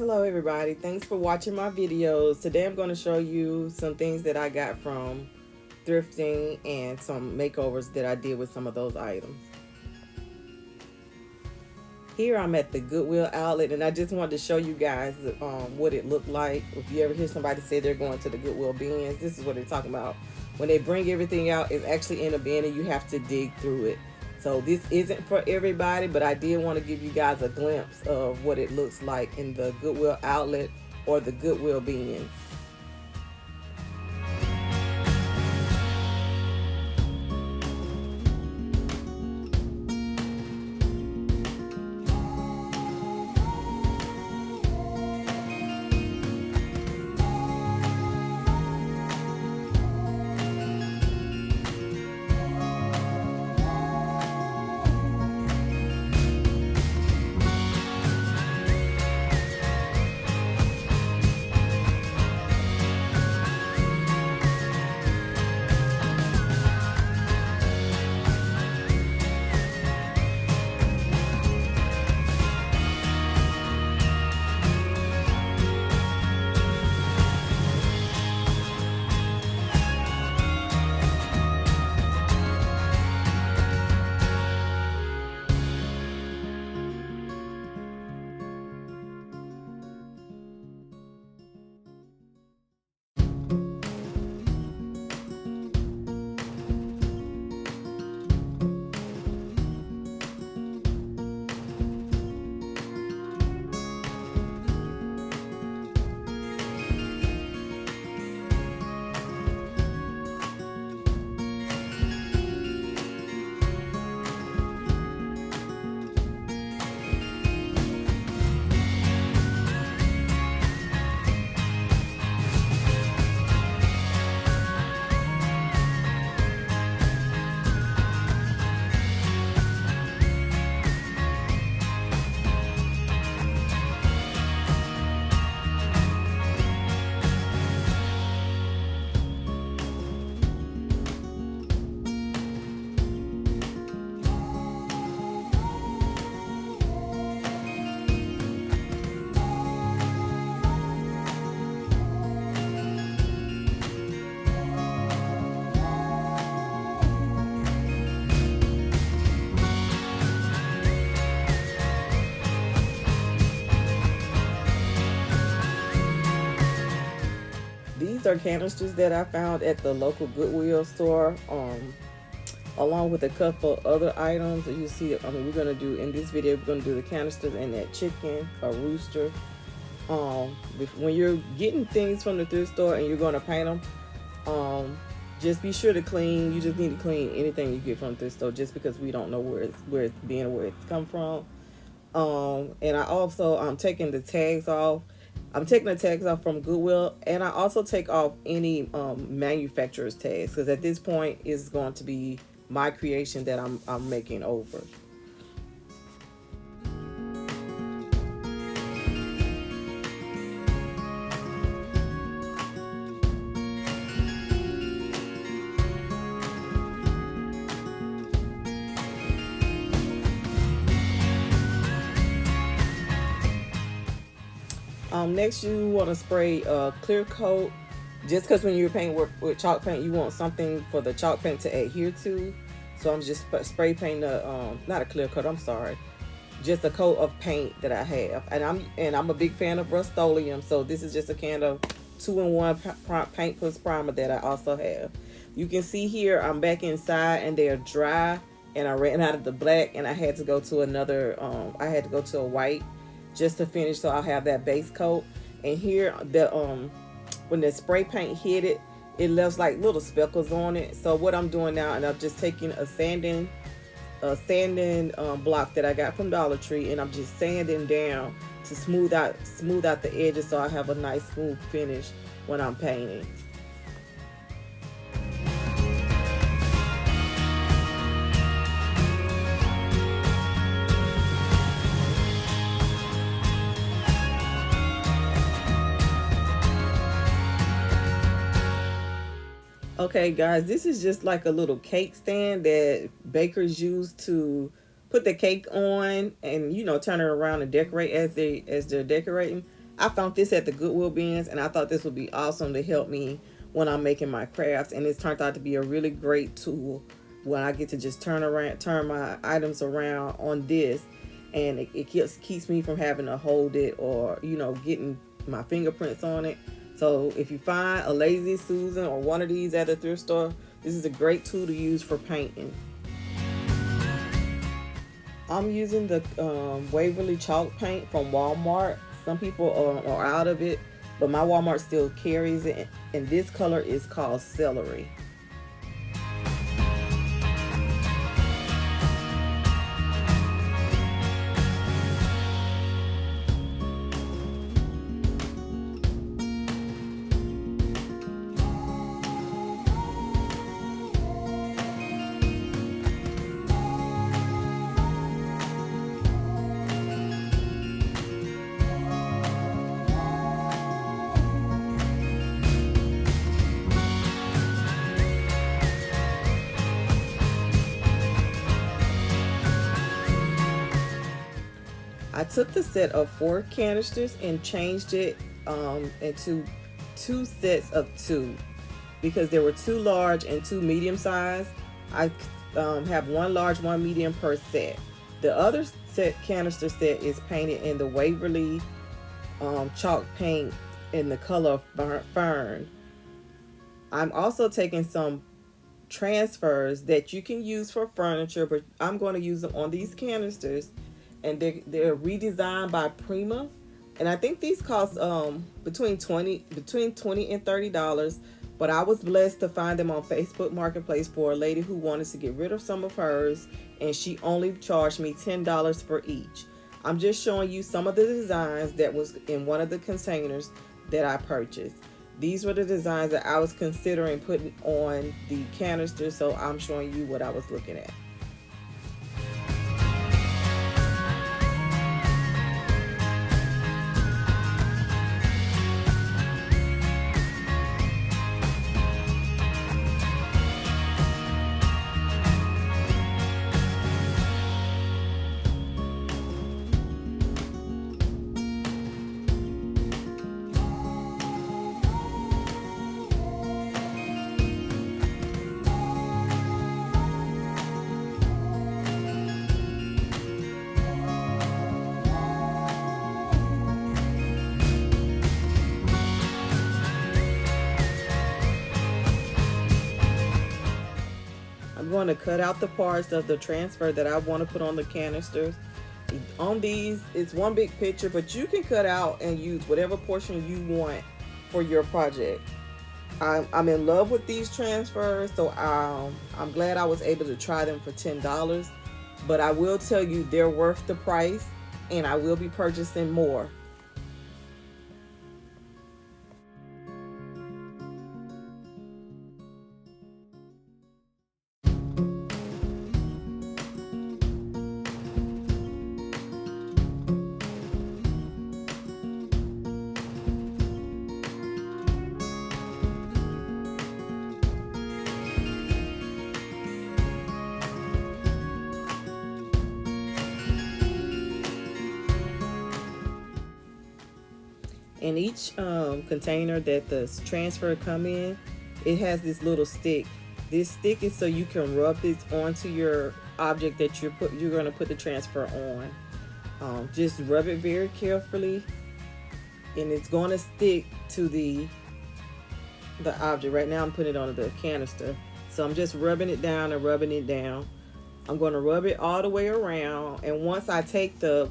Hello everybody, thanks for watching my videos. Today I'm going to show you some things that I got from thrifting and some makeovers that I did with some of those items. Here I'm at the Goodwill outlet, and I just wanted to show you guys what it looked like. If you ever hear somebody say they're going to the Goodwill bins, this is what they're talking about. When they bring everything out, it's actually in a bin and you have to dig through it. So this isn't for everybody, but I did want to give you guys a glimpse of what it looks like in the Goodwill outlet or the Goodwill bins. These are canisters that I found at the local Goodwill store, along with a couple other items that you see. We're going to do in this video, we're going to do the canisters and that chicken, a rooster. When you're getting things from the thrift store and you're going to paint them, just be sure to clean. You just need to clean anything you get from the thrift store, just because we don't know where it's been or where it's come from. And I also, I'm taking the tags off. I'm taking the tags off from Goodwill, and I also take off any manufacturer's tags, because at this point it's going to be my creation that I'm making over. Next, you want to spray a clear coat, just because when you're painting with chalk paint, you want something for the chalk paint to adhere to. So I'm just spray painting not a clear coat, I'm sorry, just a coat of paint that I have. And I'm a big fan of rustoleum, so this is just a can of 2-in-1 paint plus primer that I also have. You can see here I'm back inside and they're dry, and I ran out of the black and I had to go to another, I had to go to a white just to finish, so I'll have that base coat. And here when the spray paint hit it, it left like little speckles on it. So what I'm doing now, and I'm just taking a sanding block that I got from Dollar Tree, and I'm just sanding down to smooth out the edges, so I have a nice smooth finish when I'm painting. Okay guys, this is just like a little cake stand that bakers use to put the cake on and, you know, turn it around and decorate as they're decorating. I found this at the Goodwill bins, and I thought this would be awesome to help me when I'm making my crafts. And it's turned out to be a really great tool when I get to just turn my items around on this, and it keeps me from having to hold it or getting my fingerprints on it. So if you find a Lazy Susan or one of these at the thrift store, this is a great tool to use for painting. I'm using the Waverly chalk paint from Walmart. Some people are out of it, but my Walmart still carries it, and this color is called Celery. I took the set of 4 canisters and changed it into 2 sets of 2 because there were 2 large and 2 medium size. I have 1 large, 1 medium per set. The other canister set is painted in the Waverly chalk paint in the color of fern. I'm also taking some transfers that you can use for furniture, but I'm going to use them on these canisters, and they're redesigned by Prima, and I think these cost between $20 and $30. But I was blessed to find them on Facebook Marketplace for a lady who wanted to get rid of some of hers, and she only charged me $10 for each. I'm just showing you some of the designs that was in one of the containers that I purchased. These were the designs that I was considering putting on the canister, so I'm showing you what I was looking at. I'm going to cut out the parts of the transfer that I want to put on the canisters. On these, it's one big picture, but you can cut out and use whatever portion you want for your project. I'm in love with these transfers, so I'm glad I was able to try them for $10. But I will tell you, they're worth the price, and I will be purchasing more. In each container that the transfer come in, it has this little stick. This stick is so you can rub this onto your object that you're going to put the transfer on. Just rub it very carefully, and it's going to stick to the object. Right now I'm putting it on the canister, so I'm just rubbing it down and rubbing it down. I'm going to rub it all the way around, and once I take the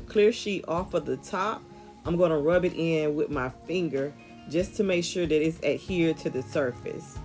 clear sheet off of the top, I'm going to rub it in with my finger just to make sure that it's adhered to the surface.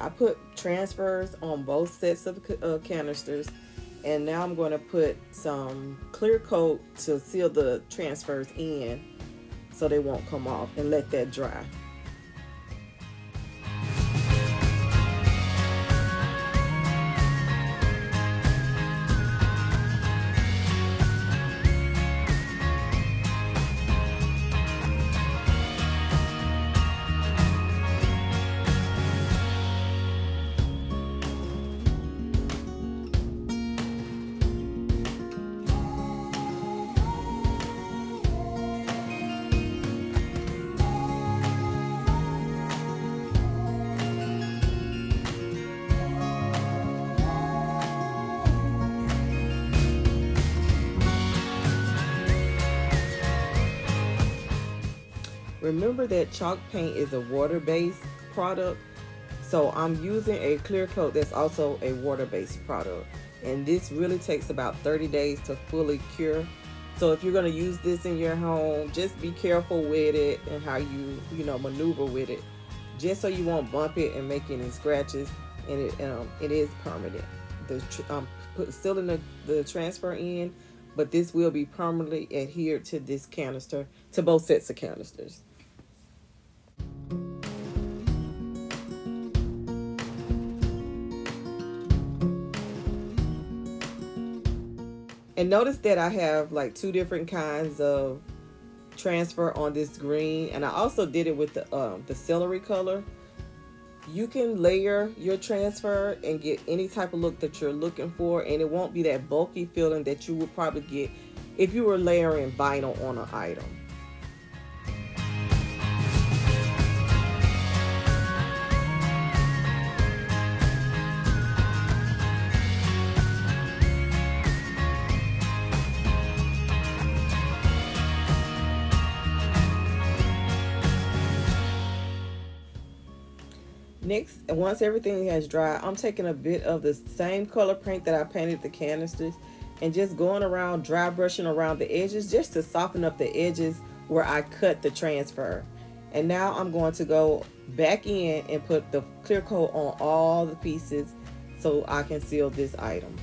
I put transfers on both sets of canisters, and now I'm going to put some clear coat to seal the transfers in so they won't come off, and let that dry. Remember that chalk paint is a water-based product, so I'm using a clear coat that's also a water-based product, and this really takes about 30 days to fully cure. So if you're going to use this in your home, just be careful with it and how you maneuver with it, just so you won't bump it and make any scratches. And it is permanent. I'm still in the transfer in, but this will be permanently adhered to this canister, to both sets of canisters. And notice that I have like two different kinds of transfer on this green, and I also did it with the celery color. You can layer your transfer and get any type of look that you're looking for, and it won't be that bulky feeling that you would probably get if you were layering vinyl on an item. Next, once everything has dried, I'm taking a bit of the same color paint that I painted the canisters and just going around, dry brushing around the edges just to soften up the edges where I cut the transfer. And now I'm going to go back in and put the clear coat on all the pieces so I can seal this item.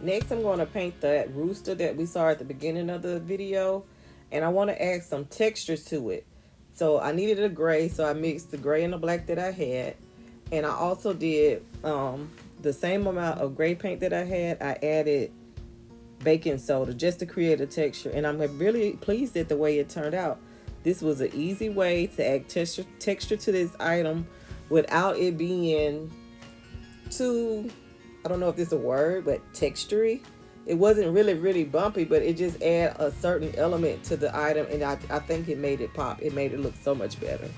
Next, I'm going to paint that rooster that we saw at the beginning of the video, and I want to add some texture to it. So I needed a gray, so I mixed the gray and the black that I had, and I also did the same amount of gray paint that I had. I added baking soda just to create a texture. And I'm really pleased at the way it turned out. This was an easy way to add texture to this item without it being too, I don't know if this is a word, but textury. It wasn't really bumpy, but it just add a certain element to the item, and I think it made it pop. It made it look so much better.